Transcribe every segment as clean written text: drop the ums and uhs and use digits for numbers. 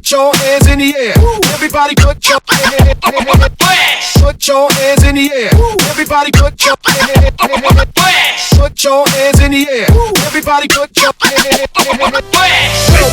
Put your hands in the air. Everybody put your put your hands in the air. Everybody put your put your hands in the air. Everybody put your Twist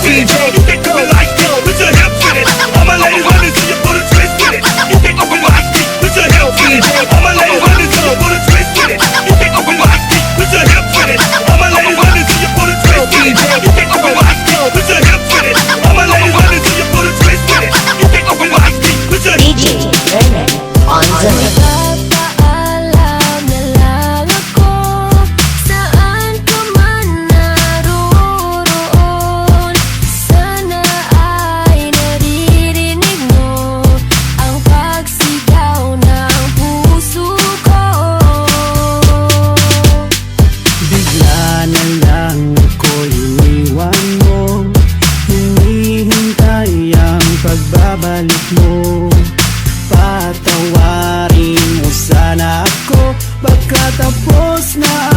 DJ, you can do it like this. Put your hips in it. All my ladies want to see you put a twist in it. You can do it like this. Put your hips in it. All my ladies want to see you put a twist in it. You can do it like this. Put your hips in it. All my ladies want to see you put a twist in it. You can do it like this. Put your hips in it. All my ladies want to see you put a twist in it. You can do it like this. Put your DJ Raymond on the mix. Papaalam na lang ako, saan ka man naroroon. Sana ay naririnig mo ang pagsigaw ng puso ko. Bigla na lang ako'y iniwan mo, hinihintay ang pagbabalik mo. Patawarin mo sana ako, pagkatapos na